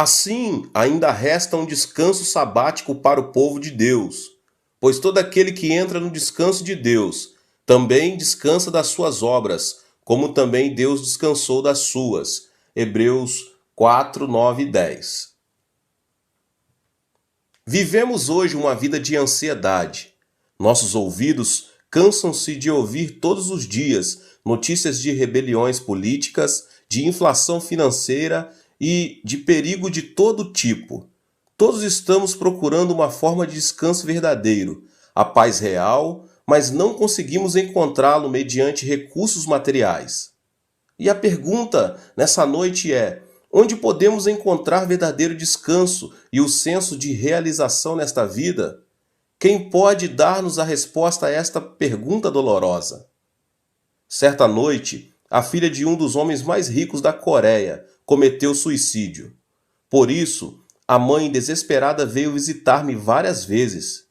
Assim, ainda resta um descanso sabático para o povo de Deus, pois todo aquele que entra no descanso de Deus também descansa das suas obras, como também Deus descansou das suas. Hebreus 4, 9 e 10. Vivemos hoje uma vida de ansiedade. Nossos ouvidos cansam-se de ouvir todos os dias notícias de rebeliões políticas, de inflação financeira e de perigo de todo tipo. Todos estamos procurando uma forma de descanso verdadeiro, a paz real, mas não conseguimos encontrá-lo mediante recursos materiais. E a pergunta nessa noite é: onde podemos encontrar verdadeiro descanso e o senso de realização nesta vida? Quem pode dar-nos a resposta a esta pergunta dolorosa? Certa noite, a filha de um dos homens mais ricos da Coreia cometeu suicídio. Por isso, a mãe desesperada veio visitar-me várias vezes.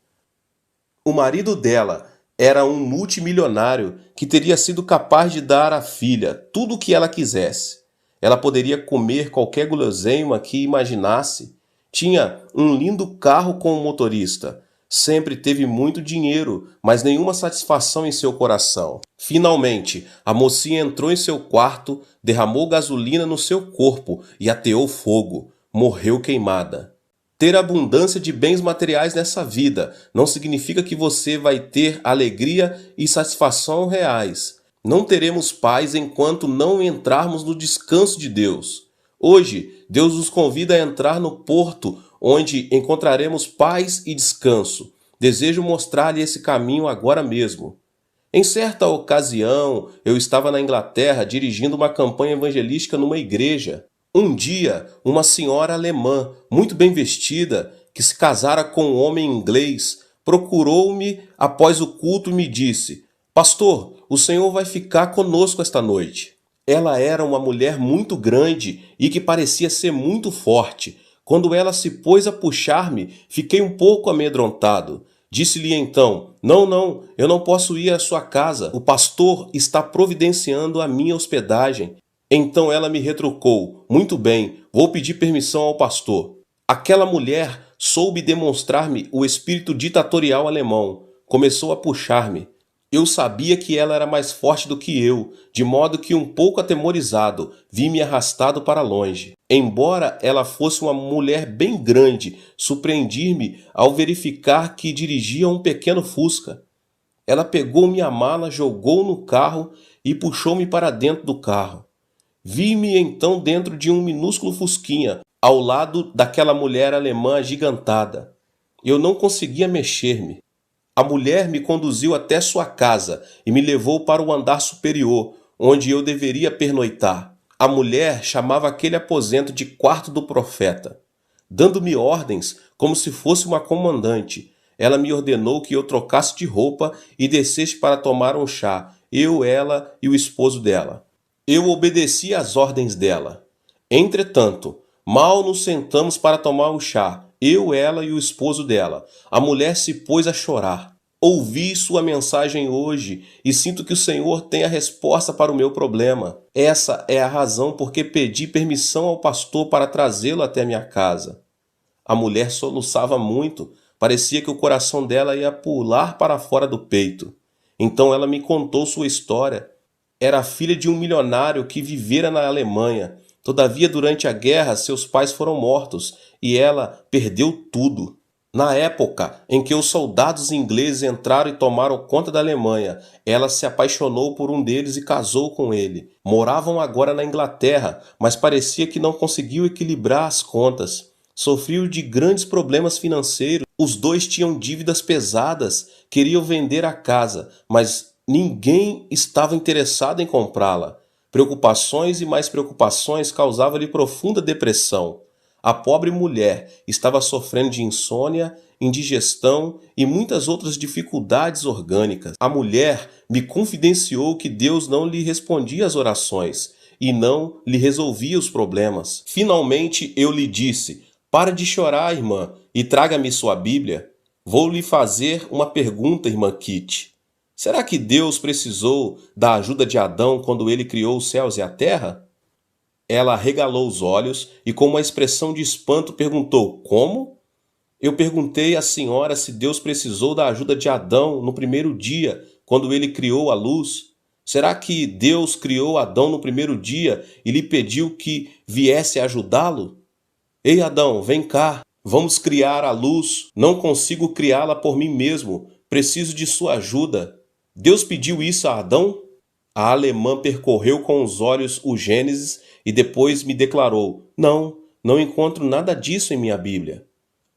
O marido dela era um multimilionário que teria sido capaz de dar à filha tudo o que ela quisesse. Ela poderia comer qualquer guloseima que imaginasse. Tinha um lindo carro com um motorista. Sempre teve muito dinheiro, mas nenhuma satisfação em seu coração. Finalmente, a mocinha entrou em seu quarto, derramou gasolina no seu corpo e ateou fogo. Morreu queimada. Ter abundância de bens materiais nessa vida não significa que você vai ter alegria e satisfação reais. Não teremos paz enquanto não entrarmos no descanso de Deus. Hoje, Deus nos convida a entrar no porto, onde encontraremos paz e descanso. Desejo mostrar-lhe esse caminho agora mesmo. Em certa ocasião, eu estava na Inglaterra dirigindo uma campanha evangelística numa igreja. Um dia, uma senhora alemã, muito bem vestida, que se casara com um homem inglês, procurou-me após o culto e me disse: Pastor, o senhor vai ficar conosco esta noite. Ela era uma mulher muito grande e que parecia ser muito forte. Quando ela se pôs a puxar-me, fiquei um pouco amedrontado. Disse-lhe então: Não, eu não posso ir à sua casa. O pastor está providenciando a minha hospedagem. Então ela me retrucou: Muito bem, vou pedir permissão ao pastor. Aquela mulher soube demonstrar-me o espírito ditatorial alemão. Começou a puxar-me. Eu sabia que ela era mais forte do que eu, de modo que, um pouco atemorizado, vi-me arrastado para longe. Embora ela fosse uma mulher bem grande, surpreendi-me ao verificar que dirigia um pequeno Fusca. Ela pegou minha mala, jogou no carro e puxou-me para dentro do carro. Vi-me então dentro de um minúsculo fusquinha, ao lado daquela mulher alemã agigantada. Eu não conseguia mexer-me. A mulher me conduziu até sua casa e me levou para o andar superior, onde eu deveria pernoitar. A mulher chamava aquele aposento de quarto do profeta. Dando-me ordens como se fosse uma comandante, ela me ordenou que eu trocasse de roupa e descesse para tomar um chá, eu, ela e o esposo dela. Eu obedeci às ordens dela. Entretanto, mal nos sentamos para tomar o chá, eu, ela e o esposo dela. A mulher se pôs a chorar. Ouvi sua mensagem hoje e sinto que o Senhor tem a resposta para o meu problema. Essa é a razão por que pedi permissão ao pastor para trazê-lo até minha casa. A mulher soluçava muito, parecia que o coração dela ia pular para fora do peito. Então ela me contou sua história. Era filha de um milionário que vivera na Alemanha. Todavia, durante a guerra, seus pais foram mortos e ela perdeu tudo. Na época em que os soldados ingleses entraram e tomaram conta da Alemanha, ela se apaixonou por um deles e casou com ele. Moravam agora na Inglaterra, mas parecia que não conseguiu equilibrar as contas. Sofriam de grandes problemas financeiros. Os dois tinham dívidas pesadas, queriam vender a casa, mas ninguém estava interessado em comprá-la. Preocupações e mais preocupações causavam-lhe profunda depressão. A pobre mulher estava sofrendo de insônia, indigestão e muitas outras dificuldades orgânicas. A mulher me confidenciou que Deus não lhe respondia às orações e não lhe resolvia os problemas. Finalmente eu lhe disse: Pare de chorar, irmã, e traga-me sua Bíblia. Vou lhe fazer uma pergunta, irmã Kitty. Será que Deus precisou da ajuda de Adão quando ele criou os céus e a terra? Ela arregalou os olhos e, com uma expressão de espanto, perguntou: Como? Eu perguntei à senhora se Deus precisou da ajuda de Adão no primeiro dia, quando ele criou a luz. Será que Deus criou Adão no primeiro dia e lhe pediu que viesse ajudá-lo? Ei, Adão, vem cá. Vamos criar a luz. Não consigo criá-la por mim mesmo. Preciso de sua ajuda. Deus pediu isso a Adão? A alemã percorreu com os olhos o Gênesis e depois me declarou: não encontro nada disso em minha Bíblia.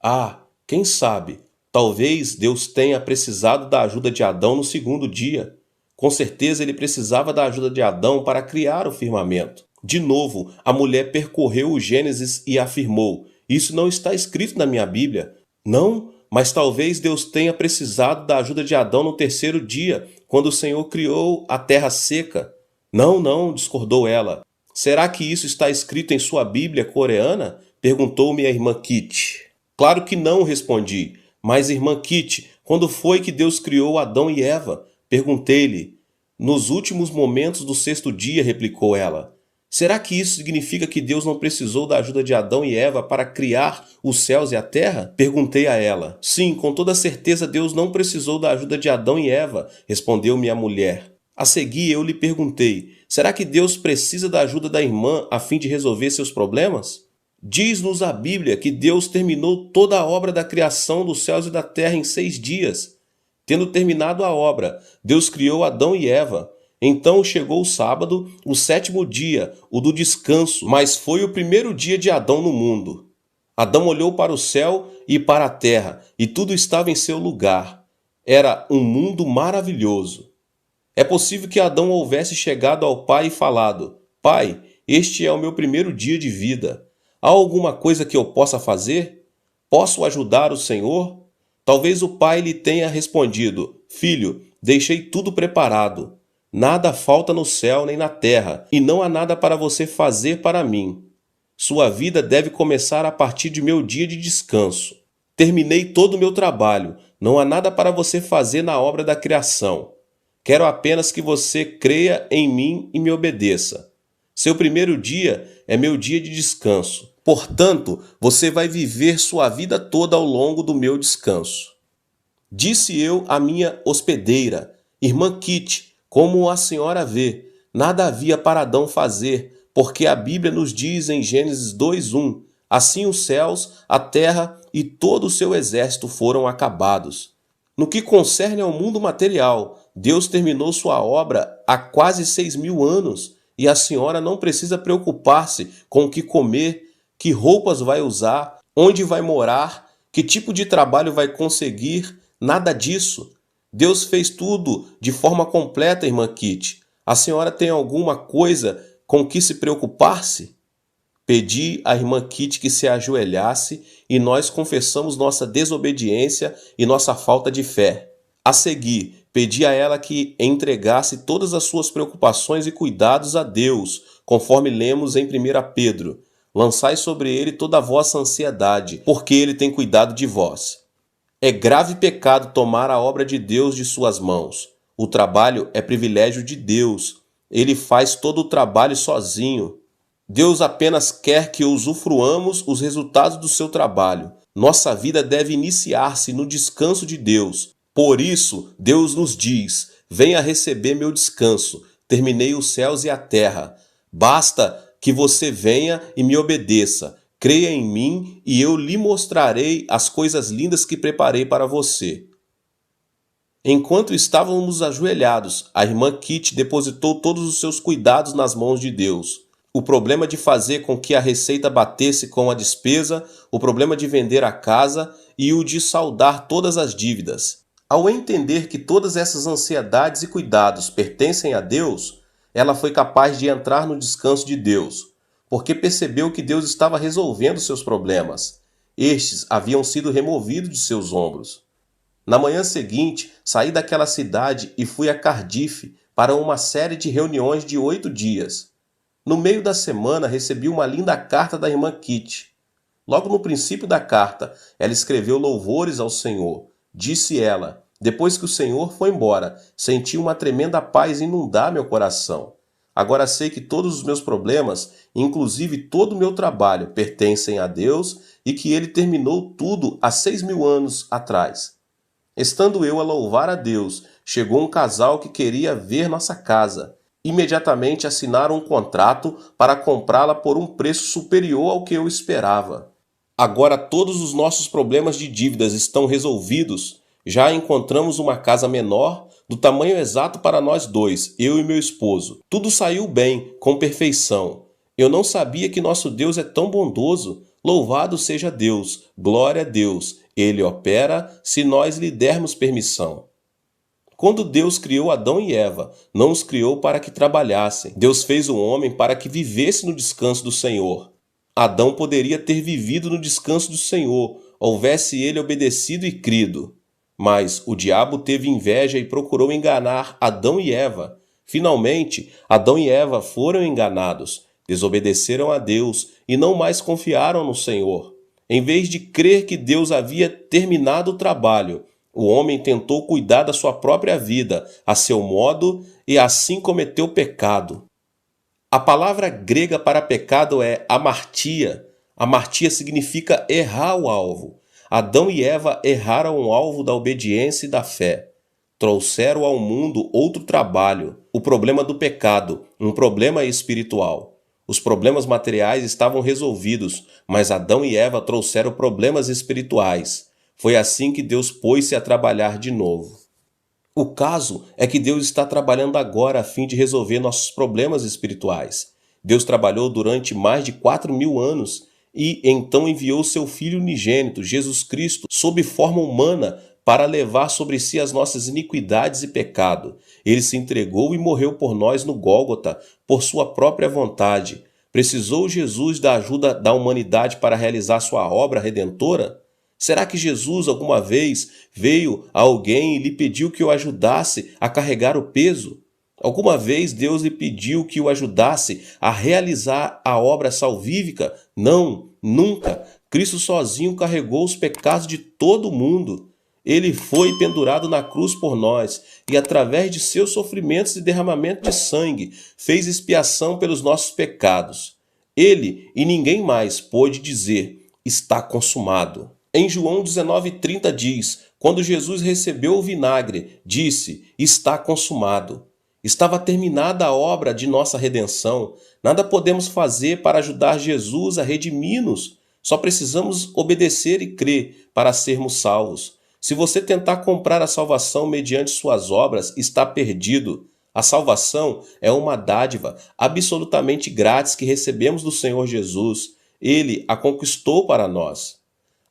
Ah, quem sabe? Talvez Deus tenha precisado da ajuda de Adão no segundo dia. Com certeza ele precisava da ajuda de Adão para criar o firmamento. De novo, a mulher percorreu o Gênesis e afirmou: Isso não está escrito na minha Bíblia. Não, mas talvez Deus tenha precisado da ajuda de Adão no terceiro dia, quando o Senhor criou a terra seca. Não, discordou ela. Será que isso está escrito em sua Bíblia coreana? Perguntou-me a irmã Kitty. Claro que não, respondi. Mas, irmã Kitty, quando foi que Deus criou Adão e Eva? Perguntei-lhe. Nos últimos momentos do sexto dia, replicou ela. Será que isso significa que Deus não precisou da ajuda de Adão e Eva para criar os céus e a terra? Perguntei a ela. Sim, com toda certeza Deus não precisou da ajuda de Adão e Eva, respondeu-me a mulher. A seguir eu lhe perguntei, será que Deus precisa da ajuda da irmã a fim de resolver seus problemas? Diz-nos a Bíblia que Deus terminou toda a obra da criação dos céus e da terra em 6 dias. Tendo terminado a obra, Deus criou Adão e Eva. Então chegou o sábado, o 7º dia, o do descanso, mas foi o primeiro dia de Adão no mundo. Adão olhou para o céu e para a terra, e tudo estava em seu lugar. Era um mundo maravilhoso. É possível que Adão houvesse chegado ao pai e falado: Pai, este é o meu primeiro dia de vida. Há alguma coisa que eu possa fazer? Posso ajudar o Senhor? Talvez o pai lhe tenha respondido: Filho, deixei tudo preparado. Nada falta no céu nem na terra, e não há nada para você fazer para mim. Sua vida deve começar a partir de meu dia de descanso. Terminei todo o meu trabalho, não há nada para você fazer na obra da criação. Quero apenas que você creia em mim e me obedeça. Seu primeiro dia é meu dia de descanso. Portanto, você vai viver sua vida toda ao longo do meu descanso. Disse eu à minha hospedeira: Irmã Kitty, como a senhora vê, nada havia para Adão fazer, porque a Bíblia nos diz em Gênesis 2:1, assim os céus, a terra e todo o seu exército foram acabados. No que concerne ao mundo material, Deus terminou sua obra há quase 6.000 anos e a senhora não precisa preocupar-se com o que comer, que roupas vai usar, onde vai morar, que tipo de trabalho vai conseguir, nada disso. Deus fez tudo de forma completa, irmã Kitty. A senhora tem alguma coisa com que se preocupar-se? Pedi à irmã Kitty que se ajoelhasse e nós confessamos nossa desobediência e nossa falta de fé. A seguir, pedi a ela que entregasse todas as suas preocupações e cuidados a Deus, conforme lemos em 1 Pedro. Lançai sobre ele toda a vossa ansiedade, porque ele tem cuidado de vós. É grave pecado tomar a obra de Deus de suas mãos. O trabalho é privilégio de Deus. Ele faz todo o trabalho sozinho. Deus apenas quer que usufruamos os resultados do seu trabalho. Nossa vida deve iniciar-se no descanso de Deus. Por isso, Deus nos diz: venha receber meu descanso. Terminei os céus e a terra. Basta que você venha e me obedeça. Creia em mim e eu lhe mostrarei as coisas lindas que preparei para você. Enquanto estávamos ajoelhados, a irmã Kitty depositou todos os seus cuidados nas mãos de Deus. O problema de fazer com que a receita batesse com a despesa, o problema de vender a casa e o de saldar todas as dívidas. Ao entender que todas essas ansiedades e cuidados pertencem a Deus, ela foi capaz de entrar no descanso de Deus, porque percebeu que Deus estava resolvendo seus problemas. Estes haviam sido removidos de seus ombros. Na manhã seguinte, saí daquela cidade e fui a Cardiff para uma série de reuniões de 8 dias. No meio da semana, recebi uma linda carta da irmã Kitty. Logo no princípio da carta, ela escreveu louvores ao Senhor. Disse ela: depois que o Senhor foi embora, senti uma tremenda paz inundar meu coração. Agora sei que todos os meus problemas, inclusive todo o meu trabalho, pertencem a Deus e que Ele terminou tudo há 6.000 anos atrás. Estando eu a louvar a Deus, chegou um casal que queria ver nossa casa. Imediatamente assinaram um contrato para comprá-la por um preço superior ao que eu esperava. Agora todos os nossos problemas de dívidas estão resolvidos. Já encontramos uma casa menor, do tamanho exato para nós dois, eu e meu esposo. Tudo saiu bem, com perfeição. Eu não sabia que nosso Deus é tão bondoso. Louvado seja Deus, glória a Deus. Ele opera se nós lhe dermos permissão. Quando Deus criou Adão e Eva, não os criou para que trabalhassem. Deus fez o homem para que vivesse no descanso do Senhor. Adão poderia ter vivido no descanso do Senhor, houvesse ele obedecido e crido. Mas o diabo teve inveja e procurou enganar Adão e Eva. Finalmente, Adão e Eva foram enganados, desobedeceram a Deus e não mais confiaram no Senhor. Em vez de crer que Deus havia terminado o trabalho, o homem tentou cuidar da sua própria vida, a seu modo, e assim cometeu pecado. A palavra grega para pecado é amartia. Amartia significa errar o alvo. Adão e Eva erraram o alvo da obediência e da fé. Trouxeram ao mundo outro trabalho, o problema do pecado, um problema espiritual. Os problemas materiais estavam resolvidos, mas Adão e Eva trouxeram problemas espirituais. Foi assim que Deus pôs-se a trabalhar de novo. O caso é que Deus está trabalhando agora a fim de resolver nossos problemas espirituais. Deus trabalhou durante mais de 4.000 anos e então enviou seu Filho unigênito, Jesus Cristo, sob forma humana, para levar sobre si as nossas iniquidades e pecado. Ele se entregou e morreu por nós no Gólgota, por sua própria vontade. Precisou Jesus da ajuda da humanidade para realizar sua obra redentora? Será que Jesus alguma vez veio a alguém e lhe pediu que o ajudasse a carregar o peso? Alguma vez Deus lhe pediu que o ajudasse a realizar a obra salvífica? Não, nunca. Cristo sozinho carregou os pecados de todo mundo. Ele foi pendurado na cruz por nós e, através de seus sofrimentos e derramamento de sangue, fez expiação pelos nossos pecados. Ele e ninguém mais pôde dizer: está consumado. Em João 19,30 diz: quando Jesus recebeu o vinagre, disse: está consumado. Estava terminada a obra de nossa redenção. Nada podemos fazer para ajudar Jesus a redimir-nos. Só precisamos obedecer e crer para sermos salvos. Se você tentar comprar a salvação mediante suas obras, está perdido. A salvação é uma dádiva absolutamente grátis que recebemos do Senhor Jesus. Ele a conquistou para nós.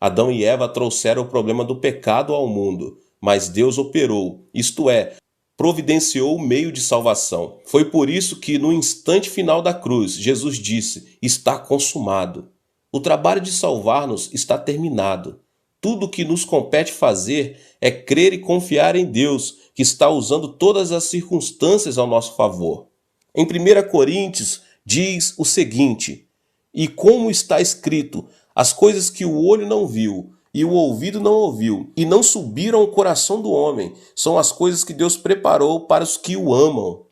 Adão e Eva trouxeram o problema do pecado ao mundo, mas Deus operou, isto é, providenciou o meio de salvação. Foi por isso que, no instante final da cruz, Jesus disse: está consumado. O trabalho de salvar-nos está terminado. Tudo o que nos compete fazer é crer e confiar em Deus, que está usando todas as circunstâncias ao nosso favor. Em 1 Coríntios diz o seguinte: e como está escrito, as coisas que o olho não viu e o ouvido não ouviu e não subiram ao coração do homem, são as coisas que Deus preparou para os que o amam.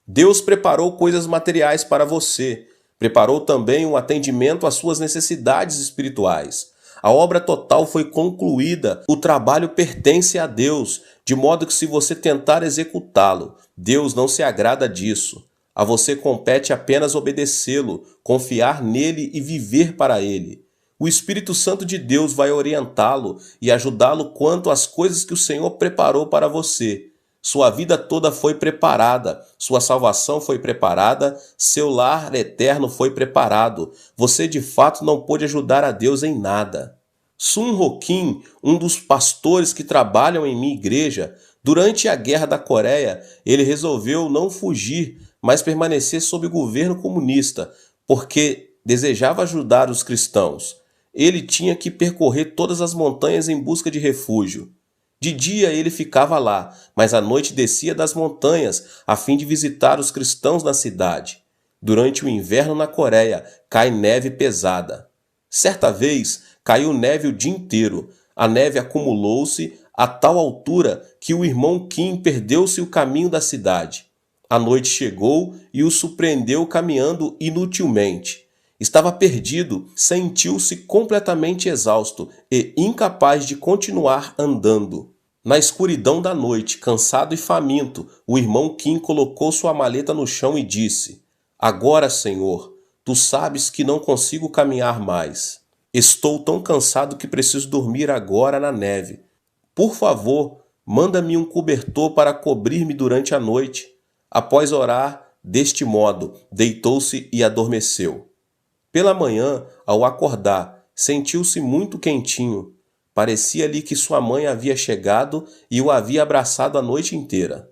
Deus preparou coisas materiais para você, preparou também um atendimento às suas necessidades espirituais. A obra total foi concluída, o trabalho pertence a Deus, de modo que se você tentar executá-lo, Deus não se agrada disso. A você compete apenas obedecê-lo, confiar nele e viver para ele. O Espírito Santo de Deus vai orientá-lo e ajudá-lo quanto às coisas que o Senhor preparou para você. Sua vida toda foi preparada, sua salvação foi preparada, seu lar eterno foi preparado. Você de fato não pôde ajudar a Deus em nada. Sun Ho Kim, um dos pastores que trabalham em minha igreja, durante a Guerra da Coreia, ele resolveu não fugir, mas permanecer sob o governo comunista, porque desejava ajudar os cristãos. Ele tinha que percorrer todas as montanhas em busca de refúgio. De dia ele ficava lá, mas à noite descia das montanhas a fim de visitar os cristãos na cidade. Durante o inverno na Coreia, cai neve pesada. Certa vez, caiu neve o dia inteiro. A neve acumulou-se a tal altura que o irmão Kim perdeu-se o caminho da cidade. A noite chegou e o surpreendeu caminhando inutilmente. Estava perdido, sentiu-se completamente exausto e incapaz de continuar andando. Na escuridão da noite, cansado e faminto, o irmão Kim colocou sua maleta no chão e disse: Agora, Senhor, tu sabes que não consigo caminhar mais. Estou tão cansado que preciso dormir agora na neve. Por favor, manda-me um cobertor para cobrir-me durante a noite. Após orar deste modo, deitou-se e adormeceu. Pela manhã, ao acordar, sentiu-se muito quentinho. Parecia-lhe que sua mãe havia chegado e o havia abraçado a noite inteira.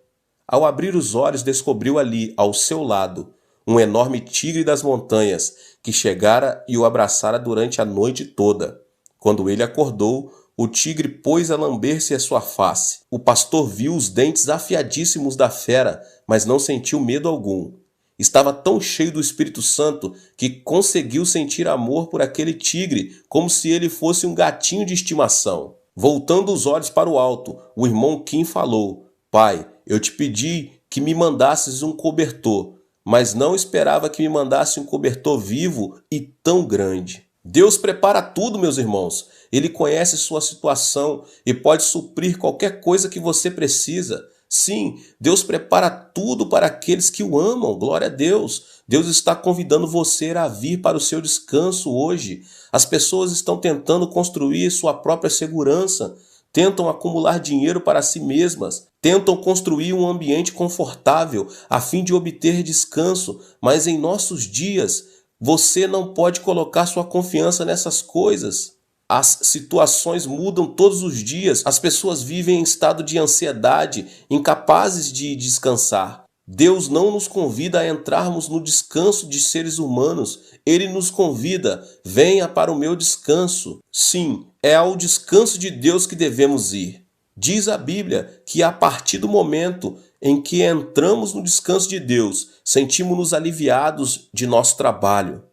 Ao abrir os olhos, descobriu ali, ao seu lado, um enorme tigre das montanhas, que chegara e o abraçara durante a noite toda. Quando ele acordou, o tigre pôs a lamber-se a sua face. O pastor viu os dentes afiadíssimos da fera, mas não sentiu medo algum. Estava tão cheio do Espírito Santo que conseguiu sentir amor por aquele tigre, como se ele fosse um gatinho de estimação. Voltando os olhos para o alto, o irmão Kim falou: Pai, eu te pedi que me mandasses um cobertor, mas não esperava que me mandasse um cobertor vivo e tão grande. Deus prepara tudo, meus irmãos. Ele conhece sua situação e pode suprir qualquer coisa que você precisa. Sim, Deus prepara tudo para aqueles que o amam. Glória a Deus. Deus está convidando você a vir para o seu descanso hoje. As pessoas estão tentando construir sua própria segurança, tentam acumular dinheiro para si mesmas, tentam construir um ambiente confortável a fim de obter descanso, mas em nossos dias você não pode colocar sua confiança nessas coisas. As situações mudam todos os dias, as pessoas vivem em estado de ansiedade, incapazes de descansar. Deus não nos convida a entrarmos no descanso de seres humanos, Ele nos convida: venha para o meu descanso. Sim, é ao descanso de Deus que devemos ir. Diz a Bíblia que a partir do momento em que entramos no descanso de Deus, sentimos-nos aliviados de nosso trabalho.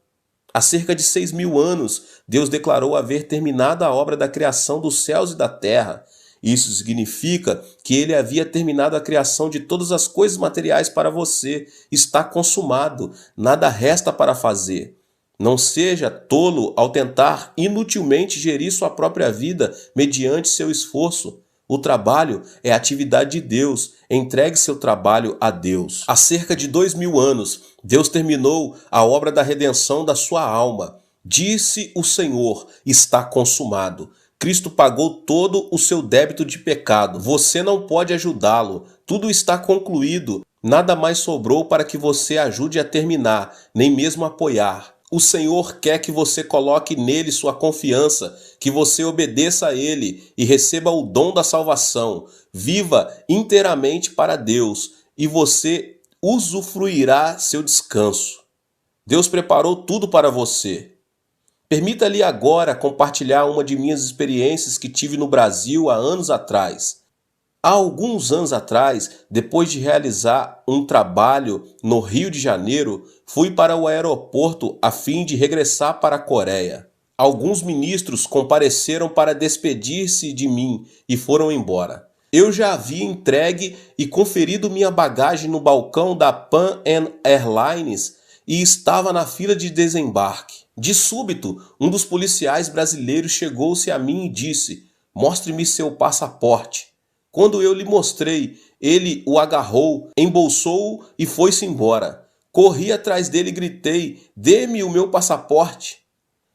Há cerca de 6.000 anos, Deus declarou haver terminado a obra da criação dos céus e da terra. Isso significa que Ele havia terminado a criação de todas as coisas materiais para você. Está consumado, nada resta para fazer. Não seja tolo ao tentar inutilmente gerir sua própria vida mediante seu esforço. O trabalho é a atividade de Deus. Entregue seu trabalho a Deus. Há cerca de 2.000 anos, Deus terminou a obra da redenção da sua alma. Disse o Senhor: está consumado. Cristo pagou todo o seu débito de pecado. Você não pode ajudá-lo. Tudo está concluído. Nada mais sobrou para que você ajude a terminar, nem mesmo apoiar. O Senhor quer que você coloque nele sua confiança, que você obedeça a Ele e receba o dom da salvação. Viva inteiramente para Deus e você usufruirá seu descanso. Deus preparou tudo para você. Permita-lhe agora compartilhar uma de minhas experiências que tive no Brasil há anos atrás. Há alguns anos atrás, depois de realizar um trabalho no Rio de Janeiro, fui para o aeroporto a fim de regressar para a Coreia. Alguns ministros compareceram para despedir-se de mim e foram embora. Eu já havia entregue e conferido minha bagagem no balcão da Pan Am Airlines e estava na fila de desembarque. De súbito, um dos policiais brasileiros chegou-se a mim e disse: "Mostre-me seu passaporte." Quando eu lhe mostrei, ele o agarrou, embolsou-o e foi-se embora. Corri atrás dele e gritei: "Dê-me o meu passaporte."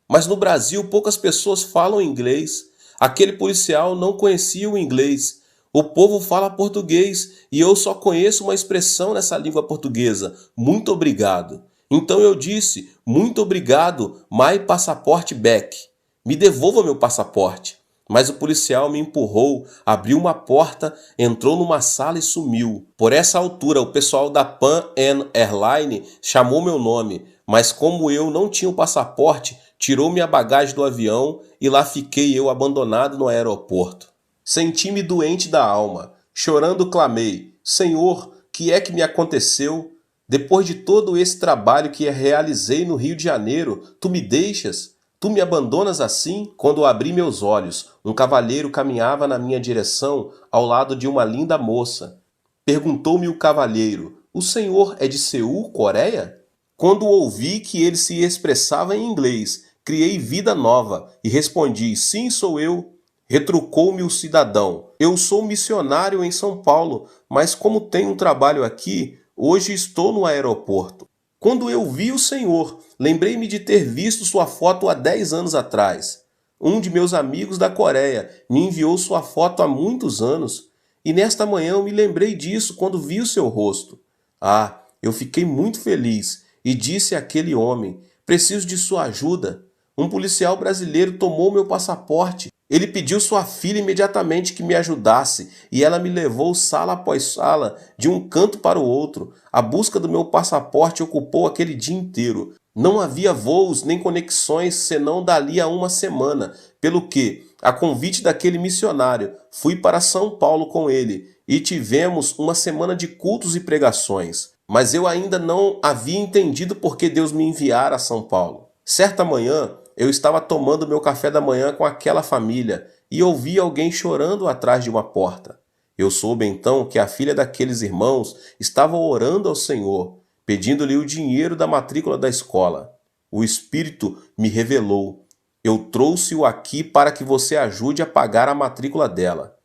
Mas no Brasil poucas pessoas falam inglês. Aquele policial não conhecia o inglês. O povo fala português e eu só conheço uma expressão nessa língua portuguesa: muito obrigado. Então eu disse: "Muito obrigado, my passport back." Me devolva meu passaporte. Mas o policial me empurrou, abriu uma porta, entrou numa sala e sumiu. Por essa altura, o pessoal da Pan Am Airlines chamou meu nome, mas como eu não tinha o passaporte, tirou minha bagagem do avião e lá fiquei eu abandonado no aeroporto. Senti-me doente da alma. Chorando clamei: "Senhor, que é que me aconteceu? Depois de todo esse trabalho que realizei no Rio de Janeiro, tu me deixas? Tu me abandonas assim?" Quando abri meus olhos, um cavalheiro caminhava na minha direção ao lado de uma linda moça. Perguntou-me o cavalheiro: o senhor é de Seul, Coreia? Quando ouvi que ele se expressava em inglês, criei vida nova e respondi: sim, sou eu. Retrucou-me o cidadão: eu sou missionário em São Paulo, mas como tenho um trabalho aqui, hoje estou no aeroporto. Quando eu vi o senhor, lembrei-me de ter visto sua foto há 10 anos atrás. Um de meus amigos da Coreia me enviou sua foto há muitos anos, e nesta manhã eu me lembrei disso quando vi o seu rosto. Ah, eu fiquei muito feliz e disse àquele homem: preciso de sua ajuda. Um policial brasileiro tomou meu passaporte. Ele pediu sua filha imediatamente que me ajudasse e ela me levou sala após sala, de um canto para o outro. A busca do meu passaporte ocupou aquele dia inteiro. Não havia voos nem conexões senão dali a uma semana, pelo que, a convite daquele missionário, fui para São Paulo com ele e tivemos uma semana de cultos e pregações. Mas eu ainda não havia entendido por que Deus me enviara a São Paulo. Certa manhã, eu estava tomando meu café da manhã com aquela família e ouvi alguém chorando atrás de uma porta. Eu soube então que a filha daqueles irmãos estava orando ao Senhor, pedindo-lhe o dinheiro da matrícula da escola. O Espírito me revelou: eu trouxe-o aqui para que você ajude a pagar a matrícula dela.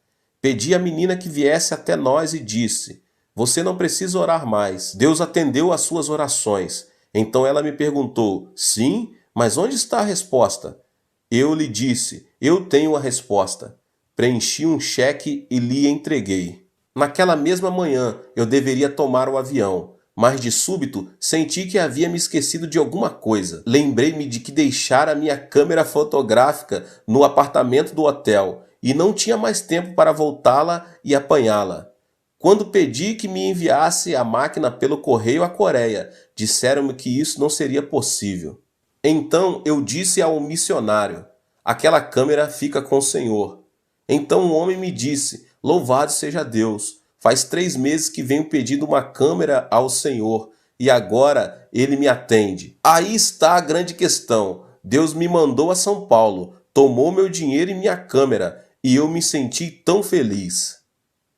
Pedi à menina que viesse até nós e disse: você não precisa orar mais. Deus atendeu às suas orações. Então ela me perguntou: sim, mas onde está a resposta? Eu lhe disse: eu tenho a resposta. Preenchi um cheque e lhe entreguei. Naquela mesma manhã eu deveria tomar o avião, mas de súbito senti que havia me esquecido de alguma coisa. Lembrei-me de que deixara minha câmera fotográfica no apartamento do hotel e não tinha mais tempo para voltá-la e apanhá-la. Quando pedi que me enviasse a máquina pelo correio à Coreia, disseram-me que isso não seria possível. Então eu disse ao missionário: aquela câmera fica com o senhor. Então o homem me disse: louvado seja Deus, faz 3 meses que venho pedindo uma câmera ao senhor e agora ele me atende. Aí está a grande questão. Deus me mandou a São Paulo, tomou meu dinheiro e minha câmera e eu me senti tão feliz.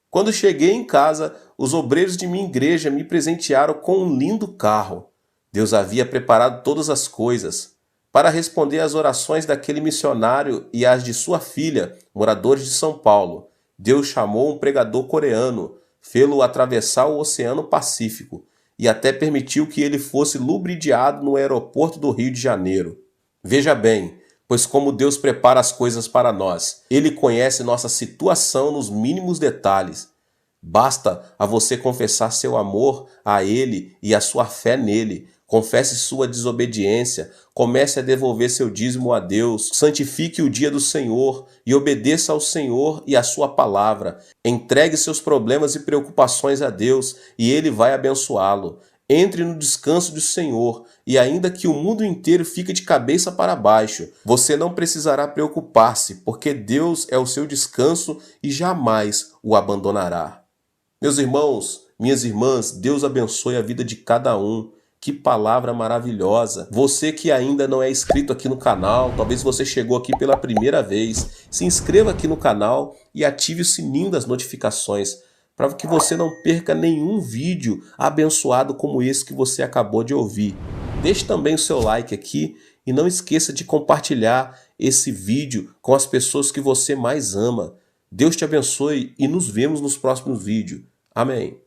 Quando cheguei em casa, os obreiros de minha igreja me presentearam com um lindo carro. Deus havia preparado todas as coisas. Para responder às orações daquele missionário e às de sua filha, moradores de São Paulo, Deus chamou um pregador coreano, fê-lo atravessar o Oceano Pacífico e até permitiu que ele fosse lubridiado no aeroporto do Rio de Janeiro. Veja bem, pois como Deus prepara as coisas para nós, Ele conhece nossa situação nos mínimos detalhes. Basta a você confessar seu amor a Ele e a sua fé nele. Confesse sua desobediência, comece a devolver seu dízimo a Deus, santifique o dia do Senhor e obedeça ao Senhor e à sua palavra. Entregue seus problemas e preocupações a Deus e Ele vai abençoá-lo. Entre no descanso do Senhor, e ainda que o mundo inteiro fique de cabeça para baixo, você não precisará preocupar-se, porque Deus é o seu descanso e jamais o abandonará. Meus irmãos, minhas irmãs, Deus abençoe a vida de cada um. Que palavra maravilhosa! Você que ainda não é inscrito aqui no canal, talvez você chegou aqui pela primeira vez, se inscreva aqui no canal e ative o sininho das notificações, para que você não perca nenhum vídeo abençoado como esse que você acabou de ouvir. Deixe também o seu like aqui e não esqueça de compartilhar esse vídeo com as pessoas que você mais ama. Deus te abençoe e nos vemos nos próximos vídeos. Amém.